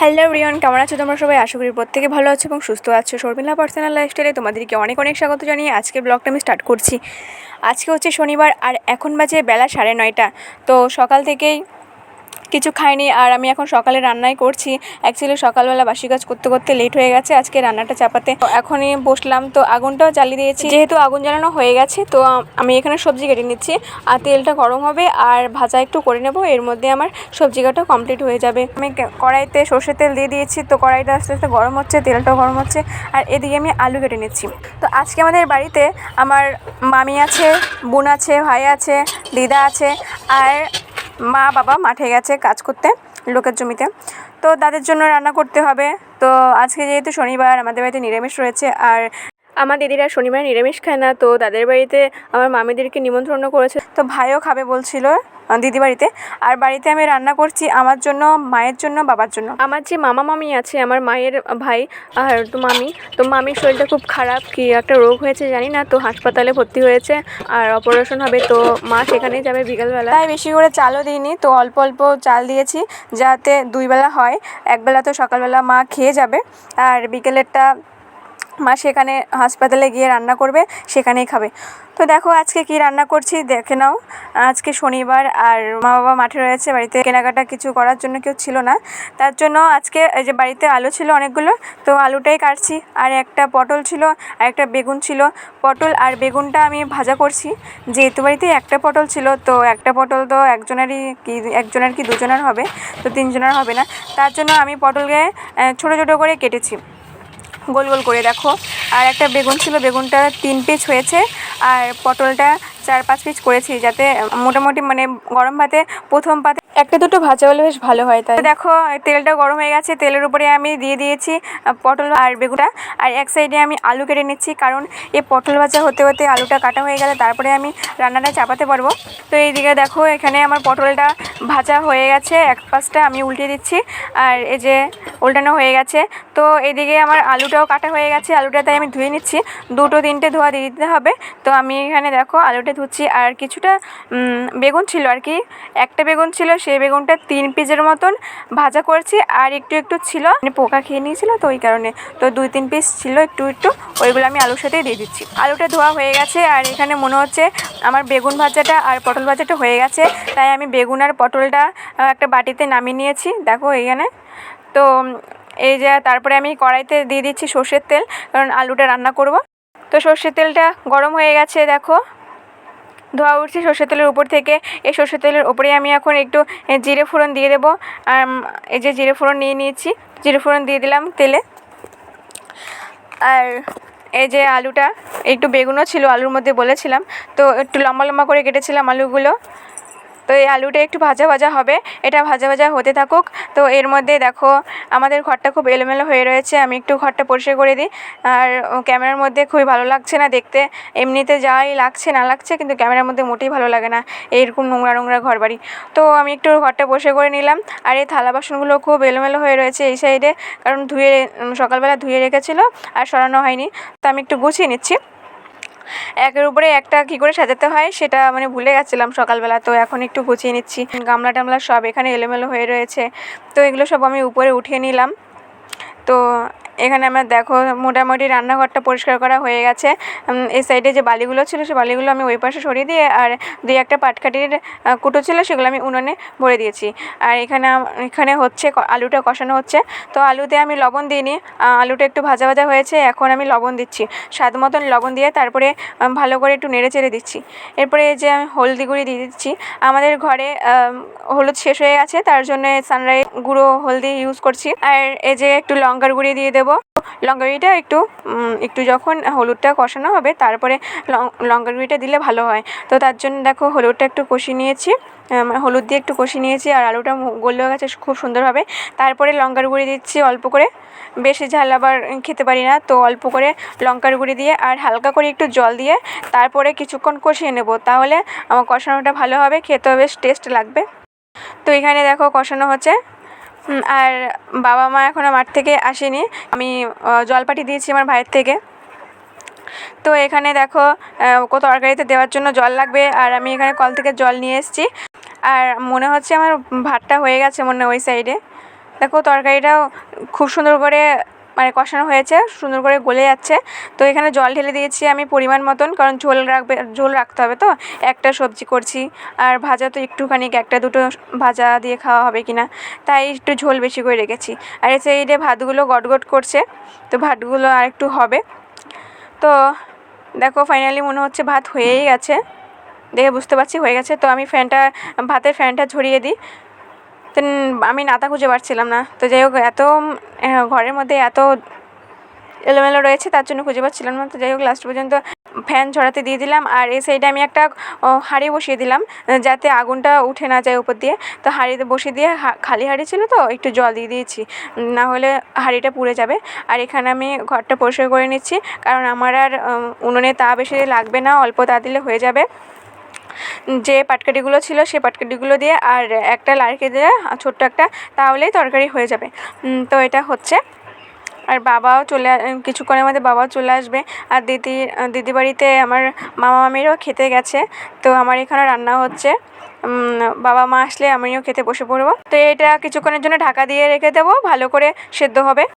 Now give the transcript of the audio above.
Hello everyone, কেমন আছো তোমরা সবাই? আশা করি প্রত্যেকে ভালো আছো এবং সুস্থ আছো। শর্মিলা পার্সোনাল লাইফস্টাইলে তোমাদেরকে অনেক অনেক স্বাগত জানিয়ে আজকের ব্লগটা আমি স্টার্ট করছি। আজকে হচ্ছে শনিবার আর এখন বাজে বেলা 9:30। তো সকাল থেকেই কিছু খাইনি আর আমি এখন সকালে রান্নাই করছি। অ্যাকচুয়ালি সকালবেলা বাসি কাজ করতে করতে লেট হয়ে গেছে আজকে রান্নাটা চাপাতে। তো এখনই বসলাম, তো আগুনটাও জ্বালিয়ে দিয়েছি। যেহেতু আগুন জ্বালানো হয়ে গেছে তো আমি এখানে সবজি কেটে নিচ্ছি আর তেলটা গরম হবে আর ভাজা একটু করে নেব, এর মধ্যে আমার সবজি কাটা কমপ্লিট হয়ে যাবে। আমি কড়াইতে সর্ষের তেল দিয়ে দিয়েছি, তো কড়াইটা আস্তে আস্তে গরম হচ্ছে, তেলটাও গরম হচ্ছে আর এদিকে আমি আলু কেটে নিচ্ছি। তো আজকে আমাদের বাড়িতে আমার মামি আছে, বোন আছে, ভাই আছে, দিদা আছে আর মা বাবা মাঠে গেছে কাজ করতে লোকের জমিতে। তো তাদের জন্য রান্না করতে হবে। তো আজকে যেহেতু শনিবার আমাদের বাড়িতে নিরামিষ রয়েছে আর আমার দিদিরা শনিবার নিরামিষ খায় না, তো তাদের বাড়িতে আমার মামিদেরকে নিমন্ত্রণ করেছে। তো ভাইও খাবে বলছিল দিদি বাড়িতে। আর বাড়িতে আমি রান্না করছি আমার জন্য, মায়ের জন্য, বাবার জন্য। আমার যে মামা মামি আছে, আমার মায়ের ভাই আর তো মামির শরীরটা খুব খারাপ, কি একটা রোগ হয়েছে জানি না, তো হাসপাতালে ভর্তি হয়েছে আর অপারেশন হবে। তো মা সেখানেই যাবে বিকালবেলা, তাই বেশি করে চালও দিইনি, তো অল্প অল্প চাল দিয়েছি যাতে 2 বেলা হয়। একবেলা তো সকালবেলা মা খেয়ে যাবে আর বিকেলেরটা মা সেখানে হাসপাতালে গিয়ে রান্না করবে, সেখানেই খাবে। তো দেখো আজকে কি রান্না করছি দেখে নাও। আজকে শনিবার আর মা বাবা মাঠে রয়েছে, বাড়িতে কেনাকাটা কিছু করার জন্য কেউ ছিল না, তার জন্য আজকে এই যে বাড়িতে আলু ছিল অনেকগুলো, তো আলুটাই কাটছি। আর একটা পটল ছিল আর একটা বেগুন ছিল। পটল আর বেগুনটা আমি ভাজা করছি, যেহেতু বাড়িতে একটা পটল ছিল, তো একটা পটল তো একজনের কি দুজনের হবে, তো 3 জনের হবে না, তার জন্য আমি পটলকে ছোটো ছোটো করে কেটেছি গোল গোল করে। দেখো আর একটা বেগুন ছিল, বেগুনটা 3 পিস হয়েছে আর পটলটা 4-5 পিস করেছি, যাতে মোটামুটি মানে গরম ভাতে প্রথম পাতে একটা দুটো ভাজা হলে বেশ ভালো হয়। তাই দেখো তেলটা গরম হয়ে গেছে, তেলের উপরে আমি দিয়ে দিয়েছি পটল আর বেগুনটা আর এক সাইডে আমি আলু কেটে নিচ্ছি, কারণ এই পটল ভাজা হতে হতে আলুটা কাটা হয়ে গেলে তারপরে আমি রান্নাটা চাপাতে পারবো। তো এইদিকে দেখো এখানে আমার পটলটা ভাজা হয়ে গেছে, এক পাশটা আমি উল্টে দিচ্ছি আর এই যে উল্টানো হয়ে গেছে। তো এদিকে আমার আলুটাও কাটা হয়ে গেছে, আলুটা তাই আমি ধুয়ে নিচ্ছি, 2-3টে ধোয়া দিয়ে দিতে হবে। তো আমি এখানে দেখো আলুটা ধুচ্ছি আর কিছুটা বেগুন ছিল আর কি, একটা বেগুন ছিল, সেই বেগুনটা 3 পিসের মতন ভাজা করেছি আর একটু একটু ছিল মানে পোকা খেয়ে নিয়েছিল, তো ওই কারণে তো 2-3 পিস ছিল একটু একটু, ওইগুলো আমি আলুর সাথেই দিয়ে দিচ্ছি। আলুটা ধোয়া হয়ে গেছে আর এখানে মনে হচ্ছে আমার বেগুন ভাজাটা আর পটল ভাজাটা হয়ে গেছে, তাই আমি বেগুন আর পটলটা একটা বাটিতে নামিয়ে নিয়েছি। দেখো এইখানে তো এই যে তারপরে আমি কড়াইতে দিয়ে দিচ্ছি সর্ষের তেল, কারণ আলুটা রান্না করব। তো সর্ষের তেলটা গরম হয়ে গেছে, দেখো ধোয়া উঠছে সর্ষের তেলের উপর থেকে। এই সর্ষের তেলের উপরে আমি এখন একটু জিরে ফোড়ন দিয়ে দেবো। এই যে জিরে ফোড়ন নিয়ে নিয়েছি, জিরে ফোড়ন দিয়ে দিলাম তেলে। আর এই যে আলুটা, একটু বেগুনও ছিল আলুর মধ্যে বলেছিলাম, তো একটু লম্বা লম্বা করে কেটেছিলাম আলুগুলো। তো এই আলুটা একটু ভাজা ভাজা হবে, এটা ভাজা ভাজা হতে থাকুক। তো এর মধ্যে দেখো আমাদের ঘরটা খুব এলোমেলো হয়ে রয়েছে, আমি একটু ঘরটা পরিষ্কার করে দিই। আর ক্যামেরার মধ্যে খুবই ভালো লাগছে না দেখতে, এমনিতে যাই লাগছে না লাগছে, কিন্তু ক্যামেরার মধ্যে মোটেই ভালো লাগে না এইরকম নোংরা নোংরা ঘর বাড়ি। তো আমি একটু ঘরটা পরিষ্কার করে নিলাম। আর এই থালা বাসনগুলো খুব এলোমেলো হয়ে রয়েছে এই সাইডে, কারণ সকালবেলা ধুয়ে রেখেছিলো আর সরানো হয়নি, তো আমি একটু গুছিয়ে নিচ্ছি। একের উপরে একটা কী করে সাজাতে হয় সেটা মানে ভুলে গেছিলাম সকালবেলা, তো এখন একটু গুছিয়ে নিচ্ছি। গামলা টামলা সব এখানে এলোমেলো হয়ে রয়েছে, তো এগুলো সব আমি উপরে উঠিয়ে নিলাম। তো এখানে আমার দেখো মোটামুটি রান্নাঘরটা পরিষ্কার করা হয়ে গেছে। এই সাইডে যে বালিগুলো ছিল সেই বালিগুলো আমি ওই পাশে সরিয়ে দিয়ে আর 2-1টা পাটকাঠির কুটো ছিল সেগুলো আমি উনুনে ভরে দিয়েছি। আর এখানে হচ্ছে আলুটা কষানো হচ্ছে, তো আলুতে আমি লবণ দিইনি, আলুটা একটু ভাজা ভাজা হয়েছে, এখন আমি লবণ দিচ্ছি, স্বাদ মতন লবণ দিয়ে তারপরে ভালো করে একটু নেড়ে চেড়ে দিচ্ছি। এরপরে এই যে আমি হলদি গুঁড়ি দিয়ে দিচ্ছি। আমাদের ঘরে হলুদ শেষ হয়ে গেছে, তার জন্য সানরাইজ গুঁড়ো হলদি ইউজ করছি। আর এই যে একটু লঙ্কার গুঁড়ি দিয়ে দেবো, লঙ্কা গুঁড়িটা একটু যখন হলুদটা কষানো হবে তারপরে লঙ্কা গুঁড়িটা দিলে ভালো হয়। তো তার জন্য দেখো হলুদটা একটু কষিয়ে নিয়েছি, হলুদ দিয়ে একটু কষিয়ে নিয়েছি আর আলুটা গলে গেছে খুব সুন্দরভাবে। তারপরে লঙ্কার গুঁড়ি দিচ্ছি অল্প করে, বেশি ঝাল আবার খেতে পারি না, তো অল্প করে লঙ্কার গুঁড়ি দিয়ে আর হালকা করে একটু জল দিয়ে তারপরে কিছুক্ষণ কষিয়ে নেব, তাহলে আমার কষানোটা ভালো হবে, খেতেও বেশ টেস্ট লাগবে। তো এখানে দেখো কষানো হচ্ছে। আর বাবা মা এখনও মাঠ থেকে আসেনি, আমি জল পাঠিয়ে দিয়েছি আমার ভাইয়ের থেকে। তো এখানে দেখো তরকারিতে দেওয়ার জন্য জল লাগবে আর আমি এখানে কল থেকে জল নিয়ে এসেছি। আর মনে হচ্ছে আমার ভাতটা হয়ে গেছে মনে ওই সাইডে, দেখো তরকারিটাও খুব সুন্দর করে মানে কষানো হয়েছে, সুন্দর করে গলে যাচ্ছে। তো এখানে জল ঢেলে দিয়েছি আমি পরিমাণ মতন, কারণ ঝোল রাখতে হবে। তো একটা সবজি করছি আর ভাজা তো একটুখানি একটা দুটো ভাজা দিয়ে খাওয়া হবে কি না, তাই একটু ঝোল বেশি করে রেখেছি। আর এই সাইডে ভাতগুলো গটগট করছে, তো ভাতগুলো আর একটু হবে। তো দেখো ফাইনালি মনে হচ্ছে ভাত হয়েই গেছে, দেখে বুঝতে পারছি হয়ে গেছে। তো আমি ভাতের ফ্যানটা ঝরিয়ে দিই। তো আমি নাতা খুঁজে পাচ্ছিলাম না। তো যাই হোক এত ঘরের মধ্যে এত এলোমেলো রয়েছে, তার জন্য খুঁজে পাচ্ছিলাম না। তো যাই হোক লাস্ট পর্যন্ত ফ্যান ঝরাতে দিয়ে দিলাম। আর এই সাইডে আমি একটা হাঁড়ি বসিয়ে দিলাম, যাতে আগুনটা উঠে না যায় উপর দিয়ে। তো হাঁড়িতে বসিয়ে দিয়ে খালি হাঁড়ি ছিল, তো একটু জল দিয়ে দিয়েছি, না হলে হাঁড়িটা পুড়ে যাবে। আর এখানে আমি ঘরটা পরিষ্কার করে নিচ্ছি, কারণ আমার আর উনুনে তা বেশি লাগবে না, অল্প তা দিলে হয়ে যাবে। যে পাটকাঠিগুলো ছিল সেই পাটকাঠিগুলো দিয়ে আর একটা লাড়কি দিয়ে ছোট্ট একটা, তাহলেই তরকারি হয়ে যাবে। তো এটা হচ্ছে। আর কিছুক্ষণের মধ্যে বাবাও চলে আসবে। আর দিদি বাড়িতে আমার মামা মামিরাও খেতে গেছে। তো আমার এখানে রান্না হচ্ছে, বাবা মা আসলে আমিও খেতে বসে পড়বো। তো এটা কিছুক্ষণের জন্য ঢাকা দিয়ে রেখে দেবো, ভালো করে সেদ্ধ হবে।